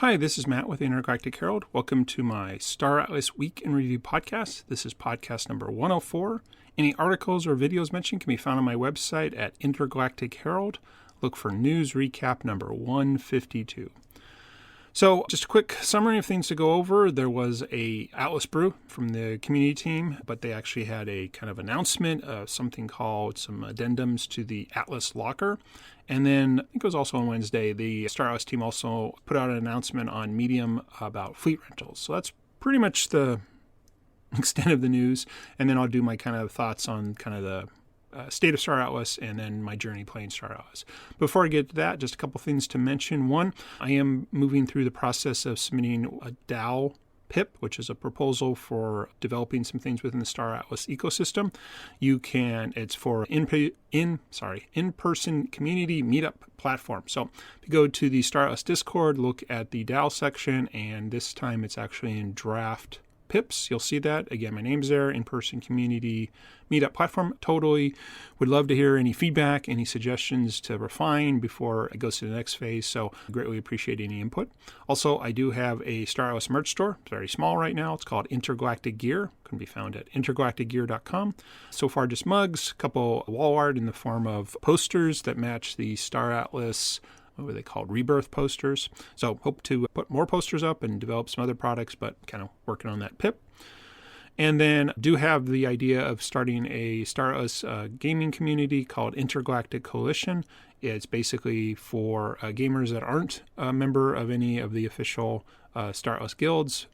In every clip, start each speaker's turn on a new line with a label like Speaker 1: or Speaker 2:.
Speaker 1: Hi, this is Matt with the Intergalactic Herald. Welcome to my Star Atlas Week in Review podcast. This is podcast number 104. Any articles or videos mentioned can be found on my website at Intergalactic Herald. Look for news recap number 152. So just a quick summary of things to go over. There was a Atlas brew from the community team, but they actually had a kind of announcement of something called some addendums to the Atlas locker. And then I think it was also on Wednesday, the Star Atlas team also put out an announcement on Medium about fleet rentals. So that's pretty much the extent of the news. And then I'll do my kind of thoughts on kind of the state of Star Atlas, and then my journey playing Star Atlas. Before I get to that, just a couple things to mention. One, I am moving through the process of submitting a DAO PIP, which is a proposal for developing some things within the Star Atlas ecosystem. It's for in-person community meetup platform. So if you go to the Star Atlas Discord, look at the DAO section, and this time it's actually in draft PIPs. You'll see that. Again, my name's there, in-person community meetup platform. Totally would love to hear any feedback, any suggestions to refine before it goes to the next phase. So greatly appreciate any input. Also, I do have a Star Atlas merch store. It's very small right now. It's called Intergalactic Gear. It can be found at intergalacticgear.com. So far, just mugs, a couple wall art in the form of posters that match the Star Atlas, what were they called? Rebirth posters. So hope to put more posters up and develop some other products, but kind of working on that PIP. And then do have the idea of starting a Star Atlas gaming community called Intergalactic Coalition. It's basically for gamers that aren't a member of any of the official Star Atlas guilds,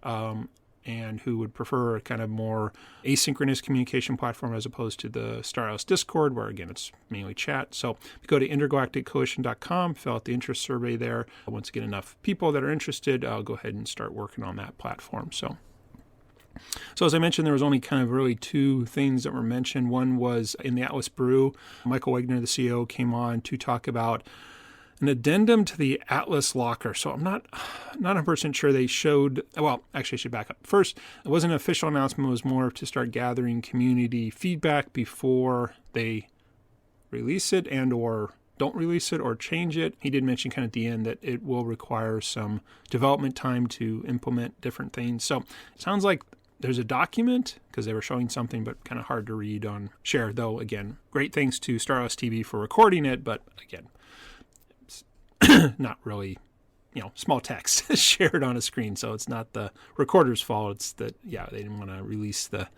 Speaker 1: and who would prefer a kind of more asynchronous communication platform as opposed to the Star Atlas Discord, where, again, it's mainly chat. So if you go to intergalacticcoalition.com, fill out the interest survey there. Once you get enough people that are interested, I'll go ahead and start working on that platform. So as I mentioned, there was only kind of really two things that were mentioned. One was in the Atlas Brew, Michael Wagner, the CEO, came on to talk about an addendum to the Atlas locker. So I'm not 100% sure they showed, well, actually I should back up. First, it wasn't an official announcement. It was more to start gathering community feedback before they release it and or don't release it or change it. He did mention kind of at the end that it will require some development time to implement different things. So it sounds like there's a document because they were showing something, but kind of hard to read on share. Though, again, great thanks to Star Atlas TV for recording it, but again, not really, small text shared on a screen. So it's not the recorder's fault. It's that, they didn't want to release the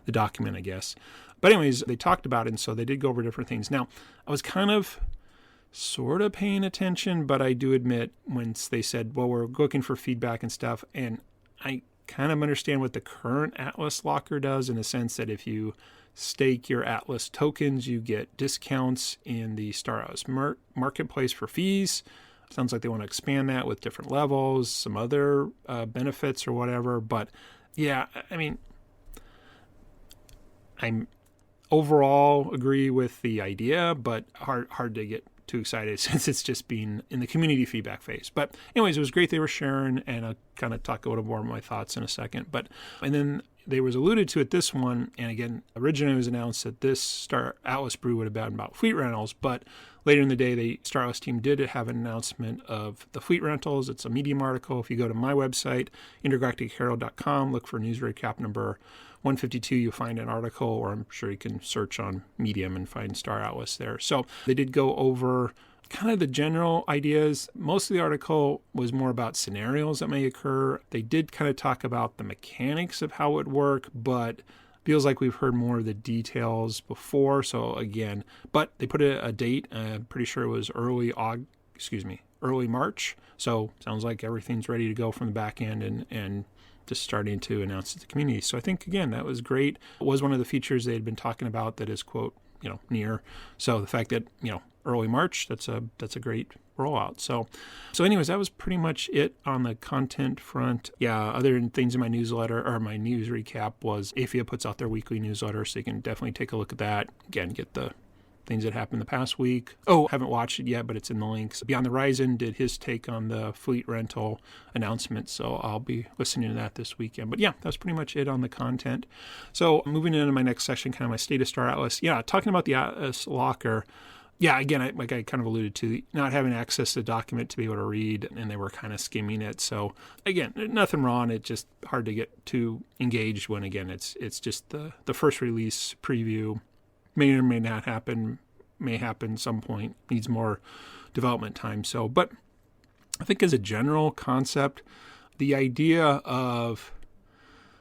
Speaker 1: document, I guess. But anyways, they talked about it, and so they did go over different things. Now, I was kind of sort of paying attention, but I do admit once they said, well, we're looking for feedback and stuff, and I kind of understand what the current Atlas locker does in the sense that if you stake your Atlas tokens, you get discounts in the Star Atlas marketplace for fees. Sounds like they want to expand that with different levels, some other benefits or whatever. But yeah, I mean, I'm overall agree with the idea, but hard to get too excited since it's just been in the community feedback phase. But anyways, it was great they were sharing, and I'll kind of talk a little more of my thoughts in a second. And then they was alluded to at this one, and again, originally it was announced that this Star Atlas brew would have been about fleet rentals, but later in the day, the Star Atlas team did have an announcement of the fleet rentals. It's a Medium article. If you go to my website, intergalacticherald.com, look for news recap number 152, you'll find an article, or I'm sure you can search on Medium and find Star Atlas there. So they did go over kind of the general ideas. Most of the article was more about scenarios that may occur. They did kind of talk about the mechanics of how it would work, but feels like we've heard more of the details before. So again, but they put a date. I'm pretty sure it was early March. So sounds like everything's ready to go from the back end and just starting to announce it to the community. So I think, again, that was great. It was one of the features they had been talking about that is, quote, near. So the fact that, early March, that's a great rollout. So anyways, that was pretty much it on the content front. Yeah, other than things in my newsletter or my news recap was AFIA puts out their weekly newsletter, so you can definitely take a look at that. Again, get the things that happened the past week. Oh, haven't watched it yet, but it's in the links. Beyond the Horizon did his take on the fleet rental announcement, so I'll be listening to that this weekend. But yeah, that's pretty much it on the content. So moving into my next section, kind of my state of Star Atlas. Yeah, talking about the Atlas locker. yeah, again, like I kind of alluded to, not having access to the document to be able to read, and they were kind of skimming it. So again, nothing wrong. It's just hard to get too engaged when, again, it's just the first release preview. May or may not happen, may happen some point, needs more development time. So, but I think as a general concept, the idea of,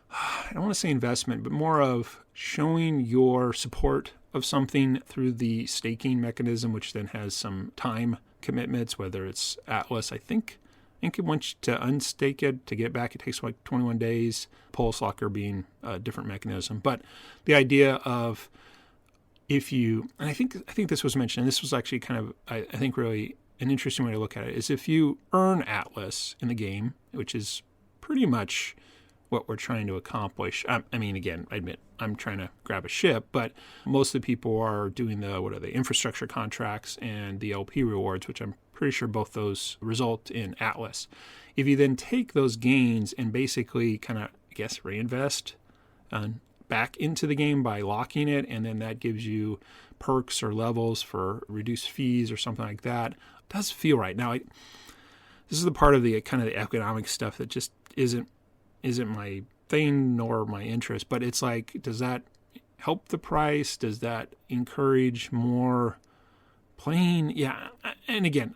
Speaker 1: I don't want to say investment, but more of showing your support of something through the staking mechanism, which then has some time commitments, whether it's Atlas, I think it wants you to unstake it to get back. It takes like 21 days, Pulse Locker being a different mechanism. But the idea of if you, and I think this was mentioned, and this was actually kind of, I think really an interesting way to look at it, is if you earn Atlas in the game, which is pretty much what we're trying to accomplish. I mean, again, I admit I'm trying to grab a ship, but most of the people are doing the infrastructure contracts and the LP rewards, which I'm pretty sure both those result in Atlas. If you then take those gains and basically kind of, I guess, reinvest back into the game by locking it, and then that gives you perks or levels for reduced fees or something like that, it does feel right. Now, this is the part of the kind of the economic stuff that just isn't my thing nor my interest, but it's like, does that help the price? Does that encourage more playing? Yeah. And again,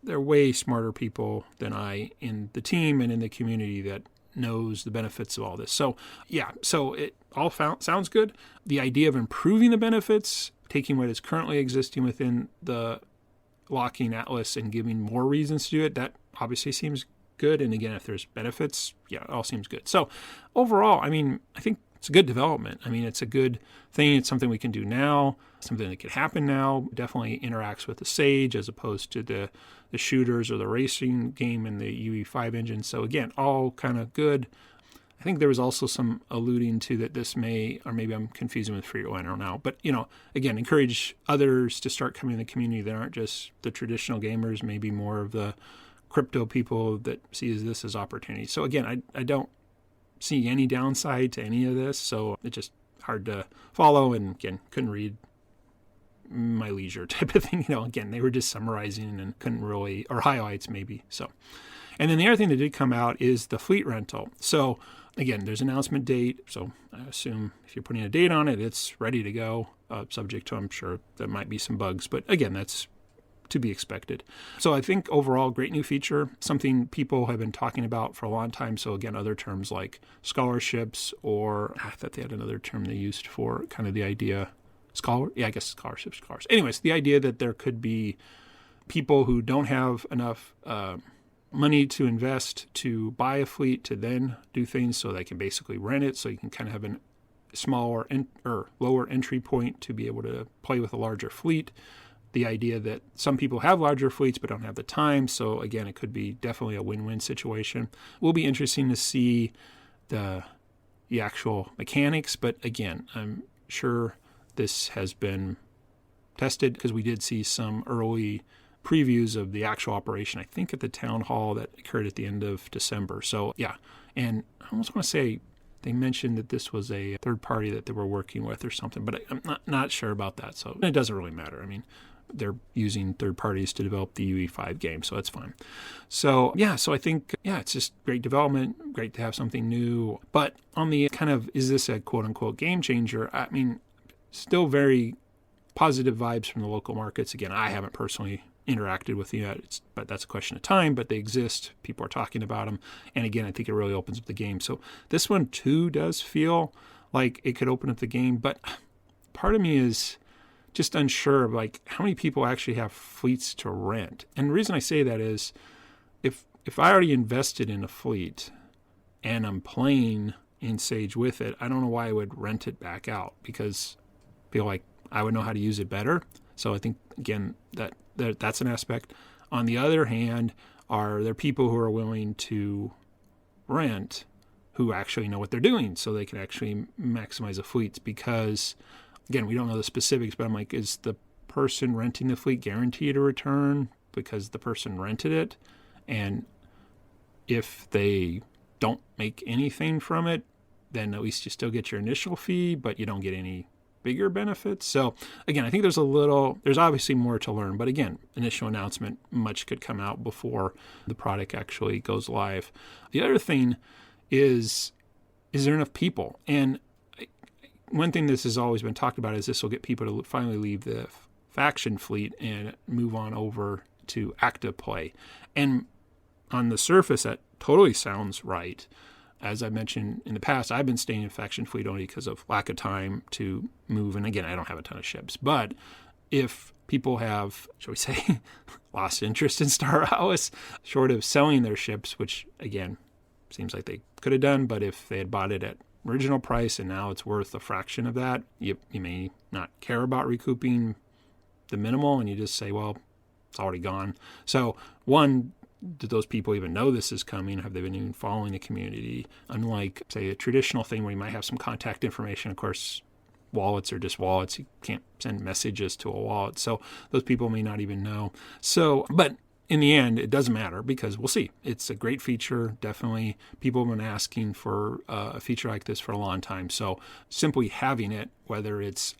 Speaker 1: they're way smarter people than I in the team and in the community that knows the benefits of all this. So yeah, so it all sounds good. The idea of improving the benefits, taking what is currently existing within the locking Atlas and giving more reasons to do it, that obviously seems good. And again, if there's benefits, yeah, it all seems good. So overall, I mean, I think it's a good development. I mean, it's a good thing. It's something we can do now, something that could happen now. Definitely interacts with the Sage as opposed to the shooters or the racing game in the UE5 engine. So again, all kind of good. I think there was also some alluding to that this may, or maybe I'm confusing with Free I don't know. But, again, encourage others to start coming in the community that aren't just the traditional gamers, maybe more of the crypto people that sees this as opportunity. So again, I don't see any downside to any of this. So it's just hard to follow. And again, couldn't read my leisure type of thing. Again, they were just summarizing and couldn't really, or highlights maybe. So, and then the other thing that did come out is the fleet rental. So again, there's an announcement date. So I assume if you're putting a date on it, it's ready to go, subject to, I'm sure there might be some bugs, but again, that's to be expected. So I think overall, great new feature, something people have been talking about for a long time. So again, other terms like scholarships, or I thought they had another term they used for kind of the idea, scholarships. Anyways, the idea that there could be people who don't have enough money to invest to buy a fleet to then do things, so they can basically rent it, so you can kind of have a smaller or lower entry point to be able to play with a larger fleet. The idea that some people have larger fleets but don't have the time. So again, it could be definitely a win-win situation. Will be interesting to see the actual mechanics, but again, I'm sure this has been tested because we did see some early previews of the actual operation, I think at the town hall that occurred at the end of December. So yeah, and I almost want to say they mentioned that this was a third party that they were working with or something, but I'm not sure about that. So it doesn't really matter. I mean, they're using third parties to develop the UE5 game, so that's fine. So yeah, so I think, it's just great development, great to have something new. But on the kind of, is this a quote-unquote game changer? I mean, still very positive vibes from the local markets. Again, I haven't personally interacted with them yet, but that's a question of time, but they exist. People are talking about them. And again, I think it really opens up the game. So this one too does feel like it could open up the game, but part of me is just unsure of like how many people actually have fleets to rent. And the reason I say that is if I already invested in a fleet and I'm playing in Sage with it, I don't know why I would rent it back out, because I feel like I would know how to use it better. So I think, again, that's an aspect. On the other hand, are there people who are willing to rent who actually know what they're doing so they can actually maximize the fleets? Because again, we don't know the specifics, but I'm like, is the person renting the fleet guaranteed a return because the person rented it? And if they don't make anything from it, then at least you still get your initial fee, but you don't get any bigger benefits. So again, I think there's obviously more to learn, but again, initial announcement, much could come out before the product actually goes live. The other thing is there enough people? And one thing this has always been talked about is this will get people to finally leave the faction fleet and move on over to active play. And on the surface, that totally sounds right. As I mentioned in the past, I've been staying in faction fleet only because of lack of time to move. And again, I don't have a ton of ships. But if people have, shall we say, lost interest in Star Atlas, short of selling their ships, which again, seems like they could have done, but if they had bought it at original price and now it's worth a fraction of that, you may not care about recouping the minimal, and you just say, well, it's already gone. So one, do those people even know this is coming? Have they been even following the community? Unlike, say, a traditional thing where you might have some contact information. Of course, wallets are just wallets. You can't send messages to a wallet. So those people may not even know. So, but in the end, it doesn't matter because we'll see. It's a great feature. Definitely people have been asking for a feature like this for a long time. So simply having it, whether it's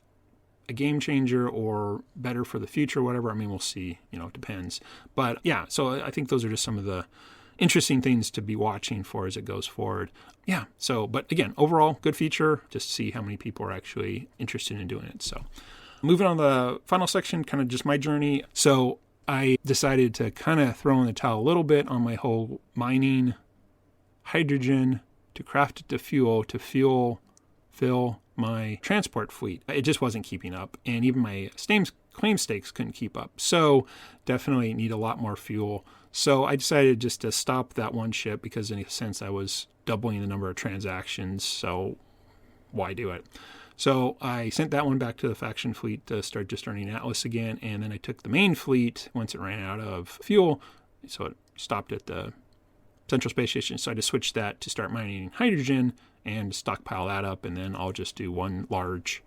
Speaker 1: a game changer or better for the future, whatever, I mean, we'll see, it depends. But yeah, so I think those are just some of the interesting things to be watching for as it goes forward. Yeah, so, but again, overall, good feature. Just see how many people are actually interested in doing it. So moving on to the final section, kind of just my journey. So I decided to kind of throw in the towel a little bit on my whole mining hydrogen to craft it to fill my transport fleet. It just wasn't keeping up, and even my claim stakes couldn't keep up. So definitely need a lot more fuel. So I decided just to stop that one ship because in a sense I was doubling the number of transactions, so why do it? So I sent that one back to the faction fleet to start just earning Atlas again, and then I took the main fleet once it ran out of fuel, so it stopped at the Central Space Station, so I just switched that to start mining hydrogen and stockpile that up, and then I'll just do one large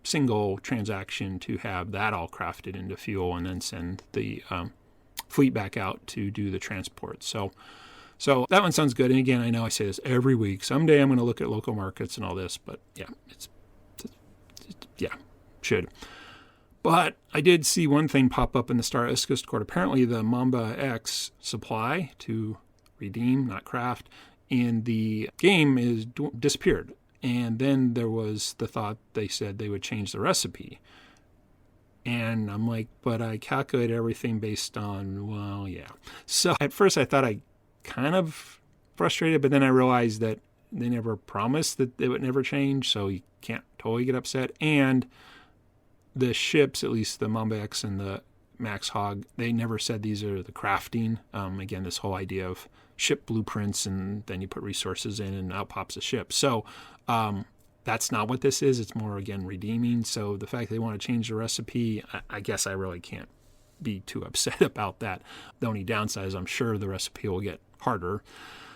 Speaker 1: single transaction to have that all crafted into fuel and then send the fleet back out to do the transport. So that one sounds good. And again, I know I say this every week. Someday I'm going to look at local markets and all this, but yeah, should. But I did see one thing pop up in the Star Atlas Discord. Apparently the Mamba X supply to redeem, not craft, in the game is disappeared. And then there was the thought they said they would change the recipe. And I'm like, but I calculate everything based on, well, yeah. So at first I thought I kind of frustrated, but then I realized that they never promised that it would never change, so you can't totally get upset. And the ships, at least the Mamba X and the Max Hog, they never said these are the crafting. Again, this whole idea of ship blueprints and then you put resources in and out pops a ship. So that's not what this is. It's more, again, redeeming. So the fact they want to change the recipe, I guess I really can't be too upset about that. The only downside is I'm sure the recipe will get harder.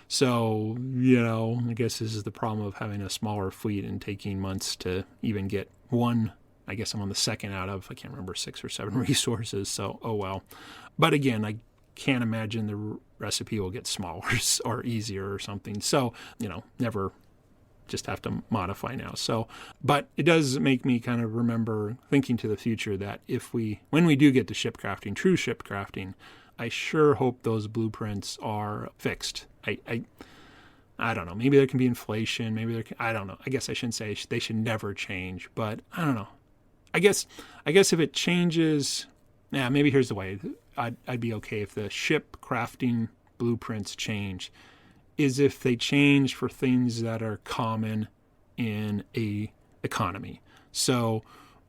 Speaker 1: So, I guess this is the problem of having a smaller fleet and taking months to even get one. I guess I'm on the second out of, I can't remember, 6 or 7 resources. So, oh well. But again, I can't imagine the recipe will get smaller or easier or something. So, never just have to modify now. So, but it does make me kind of remember thinking to the future that when we do get to ship crafting, true ship crafting, I sure hope those blueprints are fixed. I don't know. Maybe there can be inflation. Maybe I don't know. I guess I shouldn't say they should never change, but I don't know. I guess if it changes, maybe here's the way. I'd be okay if the ship crafting blueprints change, is if they change for things that are common in a economy. So,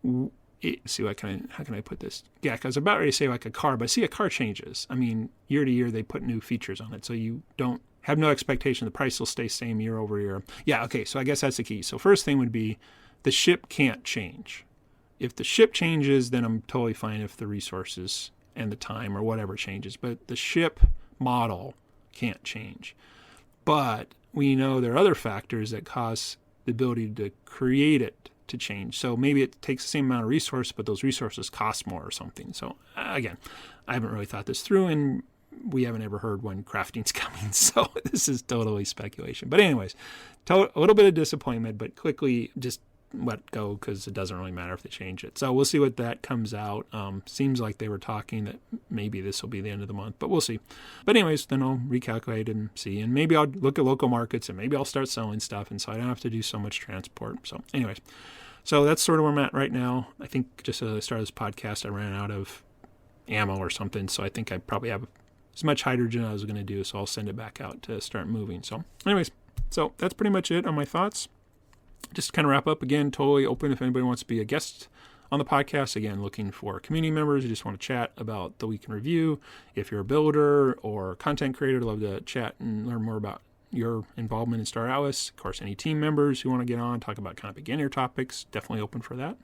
Speaker 1: how can I put this? Yeah, because I'm about ready to say like a car, but see, a car changes. I mean, year to year they put new features on it, so you don't have no expectation the price will stay same year over year. Yeah, okay, so I guess that's the key. So first thing would be the ship can't change. If the ship changes, then I'm totally fine if the resources and the time or whatever changes. But the ship model can't change. But we know there are other factors that cause the ability to create it to change. So maybe it takes the same amount of resource, but those resources cost more or something. So again, I haven't really thought this through, and we haven't ever heard when crafting's coming. So this is totally speculation. But anyways, a little bit of disappointment, but quickly just let go because it doesn't really matter if they change it. So we'll see what that comes out. Seems like they were talking that maybe this will be the end of the month, but we'll see. But anyways, then I'll recalculate and see, and maybe I'll look at local markets, and maybe I'll start selling stuff, and so I don't have to do so much transport. So anyways, so that's sort of where I'm at right now. I think just as I started this podcast, I ran out of ammo or something, so I think I probably have as much hydrogen as I was going to do, so I'll send it back out to start moving. So anyways, so that's pretty much it on my thoughts. Just to kind of wrap up, again, totally open if anybody wants to be a guest on the podcast. Again, looking for community members who just want to chat about the week in review. If you're a builder or content creator, I'd love to chat and learn more about your involvement in Star Atlas. Of course, any team members who want to get on, talk about kind of beginner topics, definitely open for that.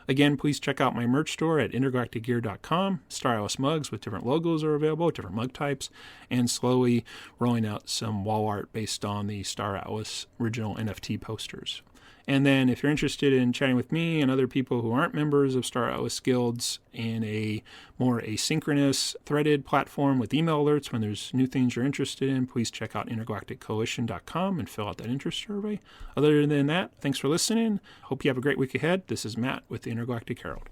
Speaker 1: Again, please check out my merch store at intergalacticgear.com. Star Atlas mugs with different logos are available, different mug types, and slowly rolling out some wall art based on the Star Atlas original NFT posters. And then if you're interested in chatting with me and other people who aren't members of Star Atlas Guilds in a more asynchronous threaded platform with email alerts when there's new things you're interested in, please check out intergalacticcoalition.com and fill out that interest survey. Other than that, thanks for listening. Hope you have a great week ahead. This is Matt with the Intergalactic Herald.